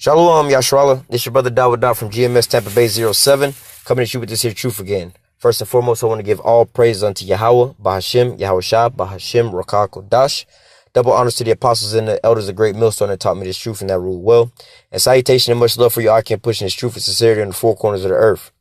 Shalom, Yashrala. This your brother Dawud from GMSTAMPABAY07, coming at you with this here truth again. First and foremost, I want to give all praise unto Yahweh, Bahashim, Yahushua, Bahashim, Rakah, Kodash. Double honors to the apostles and the elders of Great Millstone that taught me this truth and that rule well. And salutation and much love for you. I can pushing this truth and sincerity in the four corners of the earth.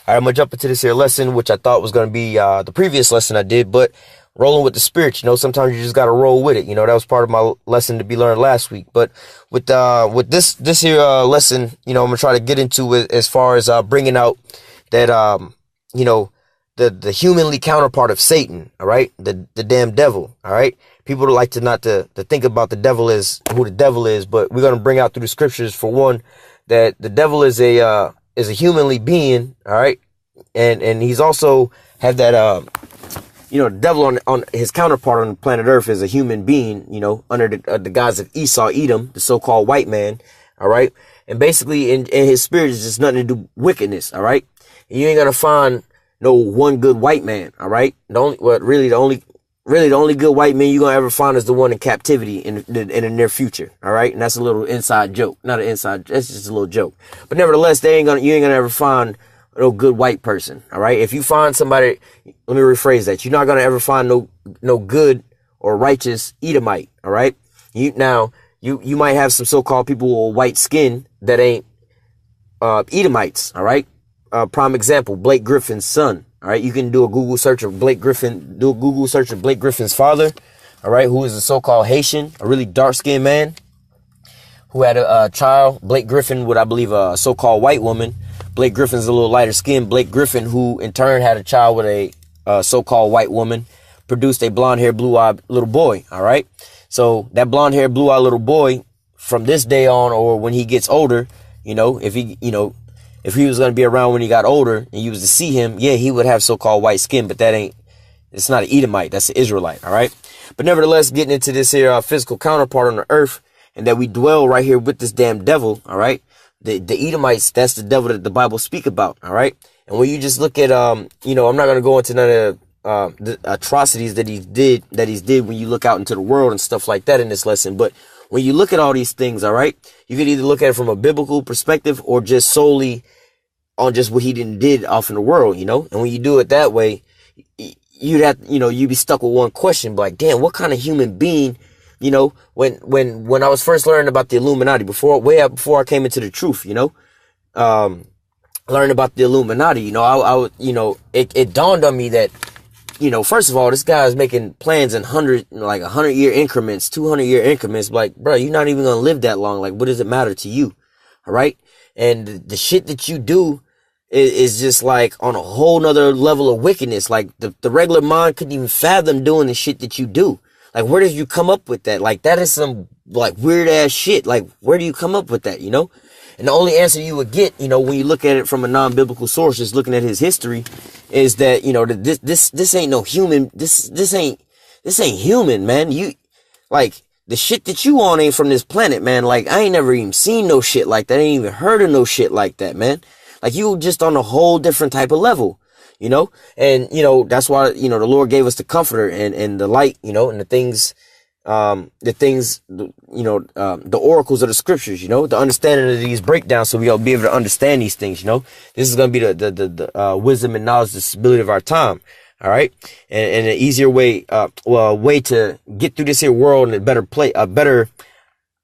All right, I'm going to jump into this here lesson, which I thought was going to be the previous lesson I did, but rolling with the spirit, sometimes you just got to roll with it. That was part of my lesson to be learned last week. But with this here lesson, I'm going to try to get into it as far as bringing out that, the humanly counterpart of Satan, all right? The damn devil, all right? People like to think about the devil as who the devil is, but we're going to bring out through the scriptures, for one, that the devil is a humanly being, all right? And he's also have that, the devil on his counterpart on planet Earth is a human being, under the guise of Esau, Edom, the so-called white man. All right. And basically in his spirit is just nothing to do with wickedness. All right. And you ain't going to find no one good white man. All right. The only good white man you're going to ever find is the one in captivity in the near future. All right. And that's a little inside joke, not an inside. That's just a little joke. But nevertheless, you ain't going to ever find no good white person. All right. If you find somebody, let me rephrase that. You're not going to ever find no good or righteous Edomite. All right. You might have some so-called people with white skin that ain't, Edomites. All right. Prime example, Blake Griffin's son. All right. You can do a Google search of Blake Griffin, Blake Griffin's father. All right. Who is a so-called Haitian, a really dark skinned man who had a child. Blake Griffin with, I believe, a so-called white woman. Blake Griffin's a little lighter skinned. Blake Griffin, who in turn had a child with a so-called white woman, produced a blonde-haired, blue-eyed little boy. All right. So that blonde-haired, blue-eyed little boy, from this day on, or when he gets older, if he was going to be around when he got older and you was to see him, yeah, he would have so-called white skin, but it's not an Edomite. That's an Israelite. All right. But nevertheless, getting into this here physical counterpart on the earth, and that we dwell right here with this damn devil. All right. The Edomites, that's the devil that the Bible speak about. All right. And when you just look at, I'm not going to go into none of the atrocities that he's did when you look out into the world and stuff like that in this lesson. But when you look at all these things, all right, you can either look at it from a biblical perspective or just solely on just what he did off in the world, and when you do it that way, you'd have, you'd be stuck with one question, like, damn, what kind of human being, when I was first learning about the Illuminati, way before I came into the truth, learning about the Illuminati, it dawned on me that, first of all, this guy is making plans in 100-year increments, 200-year increments. Like, bro, you're not even going to live that long. Like, what does it matter to you? All right. And the shit that you do is just like on a whole nother level of wickedness. Like the regular mind couldn't even fathom doing the shit that you do. Like, where did you come up with that? Like, that is some like weird ass shit. Like, where do you come up with that? And the only answer you would get, when you look at it from a non-biblical source, just looking at his history, is that, this ain't no human. This ain't human, man. You, like, the shit that you on ain't from this planet, man. Like, I ain't never even seen no shit like that. I ain't even heard of no shit like that, man. Like, you just on a whole different type of level, and, that's why, the Lord gave us the comforter and the light, and the things, the oracles of the scriptures, the understanding of these breakdowns, so we'll be able to understand these things. This is going to be the wisdom and knowledge, the stability of our time. All right. And an easier way, way to get through this here world in a better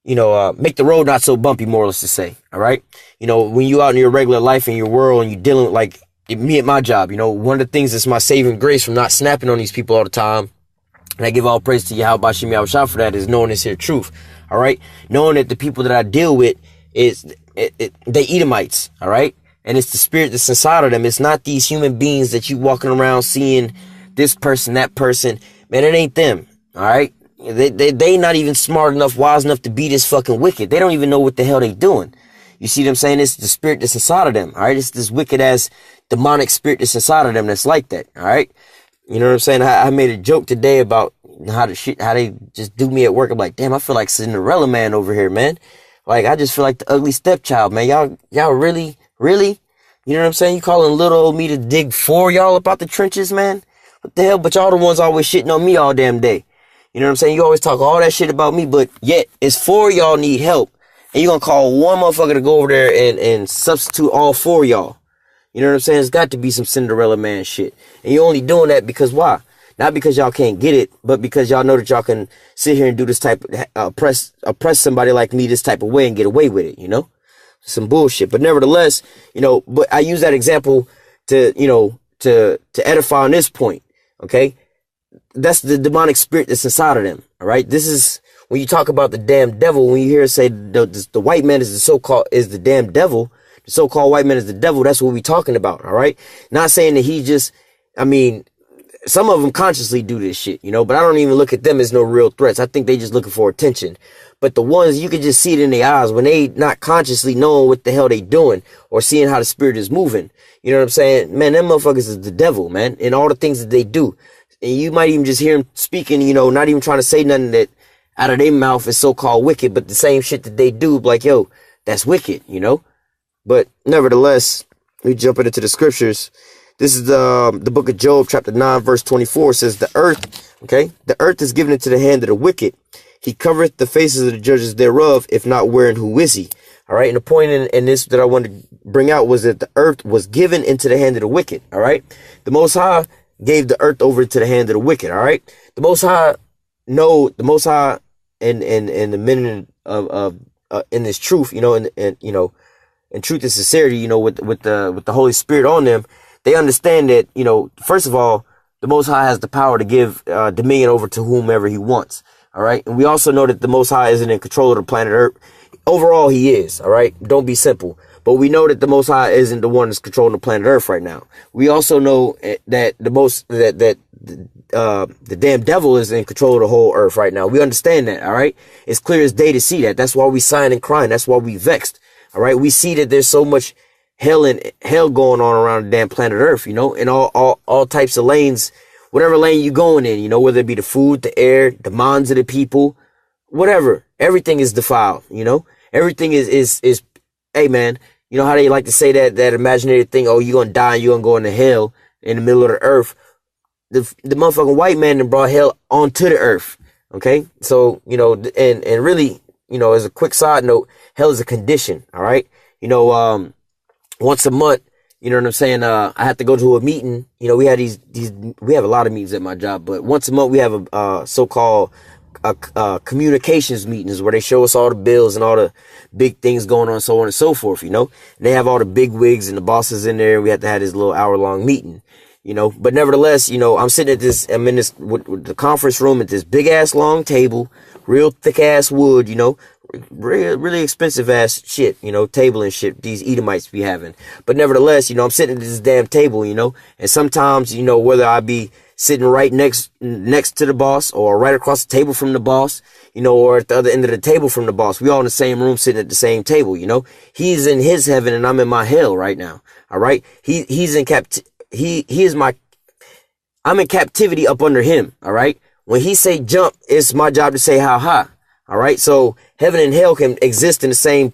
make the road not so bumpy, more or less to say. All right. When you out in your regular life in your world and you're dealing with, like, me at my job, one of the things that's my saving grace from not snapping on these people all the time, and I give all praise to Yahweh Bashim Yahushua for that, is knowing this here truth. All right. Knowing that the people that I deal with they Edomites. All right. And it's the spirit that's inside of them. It's not these human beings that you walking around seeing this person, that person. Man, it ain't them. All right. They not even smart enough, wise enough to be this fucking wicked. They don't even know what the hell they doing. You see what I'm saying? It's the spirit that's inside of them. All right. It's this wicked ass demonic spirit that's inside of them that's like that. All right. You know what I'm saying? I made a joke today about how they just do me at work. I'm like, damn, I feel like Cinderella man over here, man. Like, I just feel like the ugly stepchild, man. Y'all really? You know what I'm saying? You calling little old me to dig for y'all about the trenches, man? What the hell? But y'all the ones always shitting on me all damn day. You know what I'm saying? You always talk all that shit about me, but yet it's for y'all need help. And you're gonna call one motherfucker to go over there and substitute all four of y'all. You know what I'm saying? It's got to be some Cinderella man shit. And you're only doing that because why? Not because y'all can't get it, but because y'all know that y'all can sit here and do this type of, oppress somebody like me this type of way and get away with it, you know? Some bullshit. But nevertheless, you know, but I use that example to, you know, to edify on this point, okay? That's the demonic spirit that's inside of them, all right? This is, when you talk about the damn devil, when you hear it say the white man is the so-called, is the damn devil, the so-called white man is the devil, that's what we're talking about, all right? Not saying that he just, I mean, some of them consciously do this shit, you know, but I don't even look at them as no real threats. I think they just looking for attention. But the ones, you can just see it in their eyes when they not consciously knowing what the hell they doing or seeing how the spirit is moving. You know what I'm saying? Man, them motherfuckers is the devil, man, and all the things that they do. And you might even just hear them speaking, you know, not even trying to say nothing that out of their mouth is so-called wicked, but the same shit that they do, like, yo, that's wicked, you know? But nevertheless, we jump into the scriptures. This is the book of Job, chapter 9, verse 24. It says, the earth, okay, the earth is given into the hand of the wicked. He covereth the faces of the judges thereof, if not wherein who is he? All right. And the point in this that I wanted to bring out was that the earth was given into the hand of the wicked. All right. The Most High gave the earth over into the hand of the wicked. All right. The Most High and the men of in this truth, you know, and you know, in truth and sincerity, you know, with the Holy Spirit on them, they understand that, you know, first of all, the Most High has the power to give dominion over to whomever he wants. All right. And we also know that the Most High isn't in control of the planet Earth. Overall, he is. All right. Don't be simple. But we know that the Most High isn't the one that's controlling the planet Earth right now. We also know that the damn devil is in control of the whole earth right now. We understand that. All right. It's clear as day to see that. That's why we sighing and crying. That's why we vexed. All right. We see that there's so much hell going on around the damn planet Earth, you know, in all types of lanes, whatever lane you going in, you know, whether it be the food, the air, the minds of the people, whatever. Everything is defiled, you know. Everything is hey man, you know how they like to say that imaginary thing, oh, you're gonna die and you're gonna go into hell in the middle of the earth. The motherfucking white man that brought hell onto the earth. Okay. So, you know, and really, you know, as a quick side note, hell is a condition. All right. You know, once a month, you know what I'm saying? I have to go to a meeting. You know, we have we have a lot of meetings at my job, but once a month we have a so-called communications meetings where they show us all the bills and all the big things going on, so on and so forth, you know, and they have all the big wigs and the bosses in there. We have to have this little hour-long meeting, you know, but nevertheless, you know, I'm in this with the conference room at this big ass long table, real thick ass wood, you know, really expensive ass shit, you know, table and shit these Edomites be having. But nevertheless, you know, I'm sitting at this damn table, you know, and sometimes, you know, whether I be sitting right next to the boss or right across the table from the boss, you know, or at the other end of the table from the boss, we all in the same room sitting at the same table, you know. He's in his heaven and I'm in my hell right now. All right. He's in I'm in captivity up under him. All right. When he say jump, it's my job to say how high. All right. So heaven and hell can exist in the same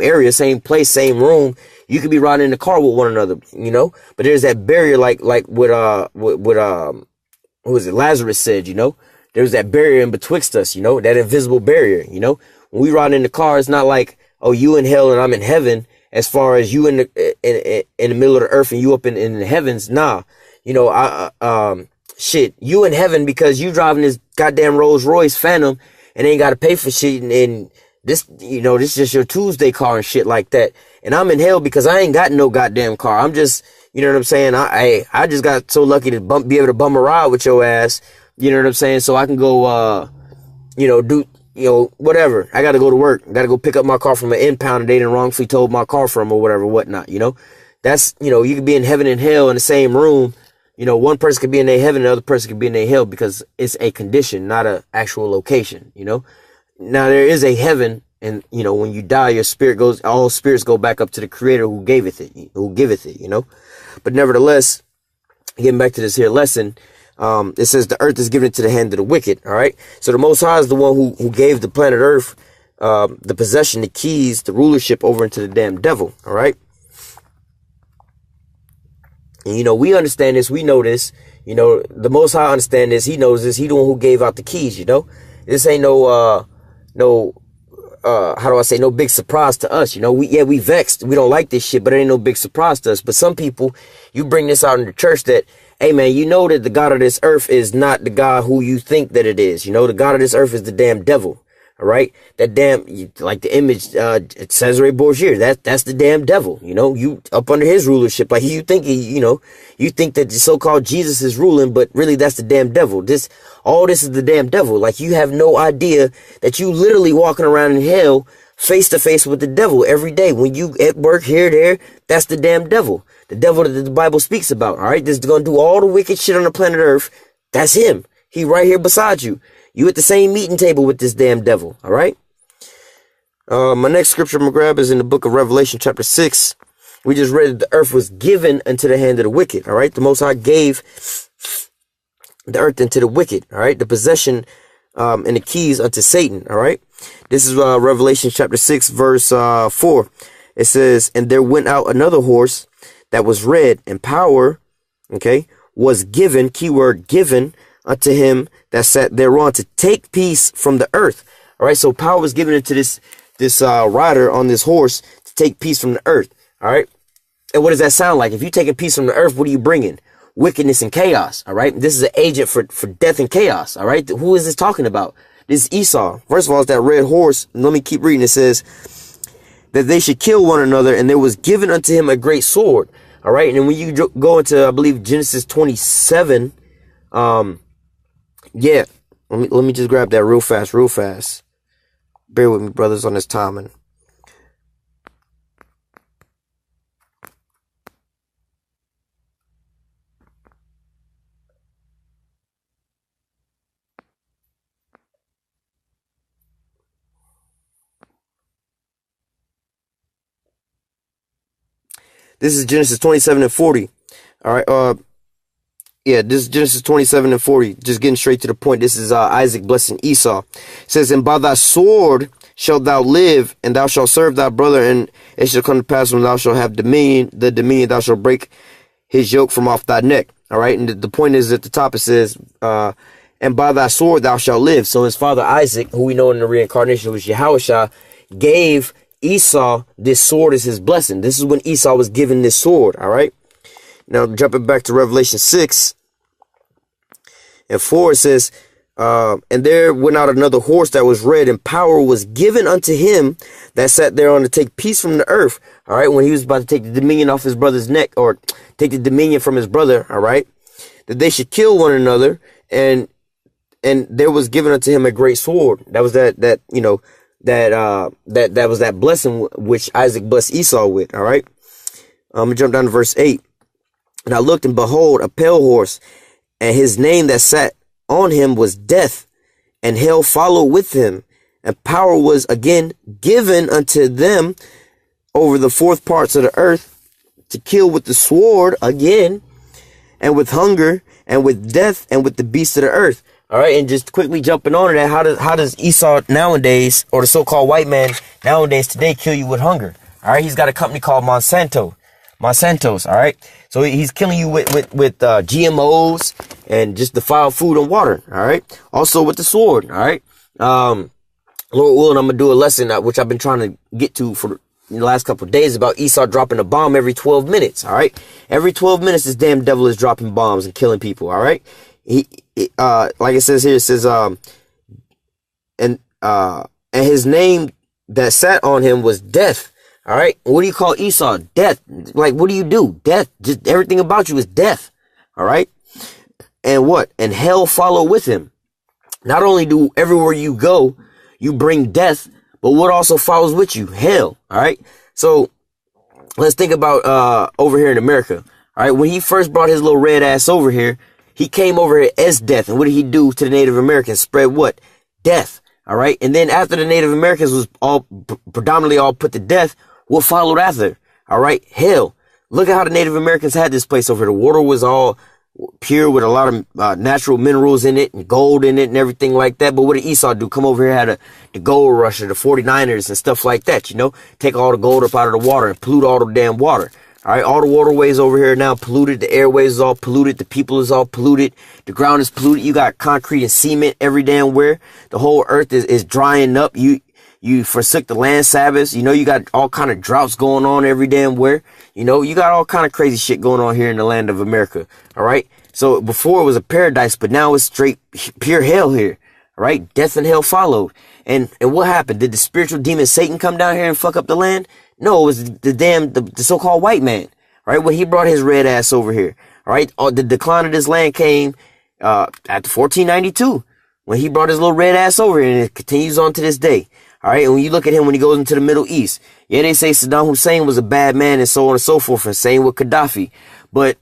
area, same place, same room. You could be riding in the car with one another, you know, but there's that barrier, like what was it? Lazarus said, you know, there's that barrier in betwixt us, you know, that invisible barrier, you know, when we ride in the car, it's not like, oh, you in hell and I'm in heaven, as far as you in the middle of the earth and you up in the heavens. Nah, you know, shit, you in heaven because you driving this goddamn Rolls Royce Phantom and ain't got to pay for shit. And this, you know, this is just your Tuesday car and shit like that. And I'm in hell because I ain't got no goddamn car. I'm just, you know what I'm saying? I just got so lucky to be able to bum a ride with your ass. You know what I'm saying? So I can go, you know, do, you know, whatever. I got to go to work. I got to go pick up my car from an impound and they done wrongfully told my car from or whatever, whatnot, you know? That's, you know, you could be in heaven and hell in the same room. You know, one person could be in their heaven, the other person could be in their hell because it's a condition, not an actual location, you know? Now, there is a heaven, and, you know, when you die, your spirit goes, all spirits go back up to the creator who giveth it, you know? But nevertheless, getting back to this here lesson, it says the earth is given into the hand of the wicked, all right? So the Most High is the one who gave the planet Earth the possession, the keys, the rulership over into the damn devil, all right? And, you know, we understand this. We know this. You know, the Most High understand this. He knows this. He the one who gave out the keys, you know? This ain't no how do I say, no big surprise to us. You know, we vexed. We don't like this shit, but it ain't no big surprise to us. But some people, you bring this out in the church that, hey man, you know that the God of this earth is not the God who you think that it is. You know, the God of this earth is the damn devil. All right. That damn, like the image, Cesare Borgia, that's the damn devil. You know, you up under his rulership. Like you think, you think that the so-called Jesus is ruling, but really that's the damn devil. All this is the damn devil. Like you have no idea that you literally walking around in hell face to face with the devil every day. When you at work here, there, that's the damn devil. The devil that the Bible speaks about. All right. This is going to do all the wicked shit on the planet Earth. That's him. He right here beside you. You at the same meeting table with this damn devil. All right. My next scripture I'm going to grab is in the book of Revelation chapter 6. We just read that the earth was given into the hand of the wicked. All right. The Most High gave the earth into the wicked. All right. The possession and the keys unto Satan. All right. This is Revelation chapter 6 verse 4. It says, and there went out another horse that was red, and power, okay, was given, keyword given, unto him that sat thereon to take peace from the earth. All right. So power was given into this rider on this horse to take peace from the earth. All right. And what does that sound like? If you taking peace from the earth, what are you bringing? Wickedness and chaos. All right. This is an agent for death and chaos. All right. Who is this talking about? This is Esau. First of all, it's that red horse. Let me keep reading. It says that they should kill one another, and there was given unto him a great sword. All right. And then when you go into, I believe, Genesis 27, yeah, let me just grab that real fast. Bear with me, brothers, on this timing. This is Genesis 27 and 40. All right. Yeah, this is Genesis 27 and 40. Just getting straight to the point. This is Isaac blessing Esau. It says, and by thy sword shalt thou live, and thou shalt serve thy brother, and it shall come to pass when thou shalt have dominion, thou shalt break his yoke from off thy neck. All right. And the point is at the top, it says, and by thy sword thou shalt live. So his father Isaac, who we know in the reincarnation was Yahushua, gave Esau this sword as his blessing. This is when Esau was given this sword. All right. Now jumping back to Revelation 6 and 4, it says, and there went out another horse that was red, and power was given unto him that sat thereon to take peace from the earth. All right. When he was about to take the dominion off his brother's neck, or take the dominion from his brother. All right. That they should kill one another. And there was given unto him a great sword. That was that was that blessing which Isaac blessed Esau with. All right. I'm gonna jump down to verse 8. And I looked, and behold, a pale horse, and his name that sat on him was Death, and hell followed with him, and power was again given unto them over the fourth parts of the earth to kill with the sword again, and with hunger, and with death, and with the beasts of the earth. All right. And just quickly jumping on to that, how does Esau nowadays, or the so-called white man nowadays today, kill you with hunger? All right. He's got a company called Monsantos. All right. So he's killing you with GMOs and just defiled food and water. All right. Also with the sword. All right. Lord willing, I'm going to do a lesson which I've been trying to get to for the last couple of days about Esau dropping a bomb every 12 minutes. All right. Every 12 minutes, this damn devil is dropping bombs and killing people. All right. Like it says here, it says, and his name that sat on him was Death. All right. What do you call Esau? Death. Like, what do you do? Death. Just everything about you is death. All right. And what? And hell follow with him. Not only do everywhere you go, you bring death, but what also follows with you? Hell. All right. So let's think about, over here in America. All right. When he first brought his little red ass over here, he came over here as death. And what did he do to the Native Americans? Spread what? Death. All right. And then after the Native Americans was predominantly all put to death, what followed after? All right. Hell. Look at how the Native Americans had this place over here. The water was all pure with a lot of natural minerals in it and gold in it and everything like that. But what did Esau do? Come over here, had the gold rush of the 49ers and stuff like that, you know, take all the gold up out of the water and pollute all the damn water. All right. All the waterways over here are now polluted. The airways is all polluted. The people is all polluted. The ground is polluted. You got concrete and cement every damn where. The whole earth is drying up. You You forsook the land Sabbaths. You know, you got all kind of droughts going on every damn where. You know, you got all kind of crazy shit going on here in the land of America. All right. So before it was a paradise, but now it's straight pure hell here. All right. Death and hell followed. And what happened? Did the spiritual demon Satan come down here and fuck up the land? No, it was the so-called white man. Right. When he brought his red ass over here. All right. The decline of this land came after 1492 when he brought his little red ass over here, and it continues on to this day. All right. And when you look at him when he goes into the Middle East, yeah, they say Saddam Hussein was a bad man and so on and so forth, and same with Gaddafi. But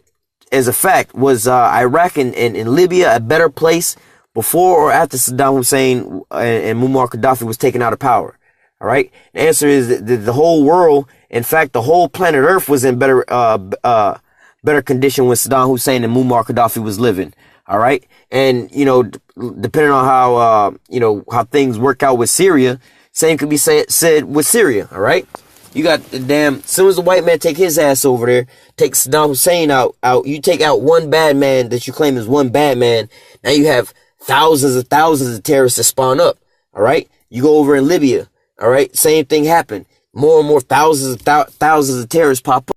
as a fact, was Iraq and Libya a better place before or after Saddam Hussein and Muammar Gaddafi was taken out of power? All right. The answer is that the whole world, in fact, the whole planet Earth was in better condition when Saddam Hussein and Muammar Gaddafi was living. All right. And, you know, depending on how, you know, how things work out with Syria, same could be said with Syria. All right. You got the damn, as soon as the white man take his ass over there, take Saddam Hussein out, you take out one bad man that you claim is one bad man. Now you have thousands of terrorists that spawn up. All right. You go over in Libya. All right. Same thing happened. More and more thousands of terrorists pop up.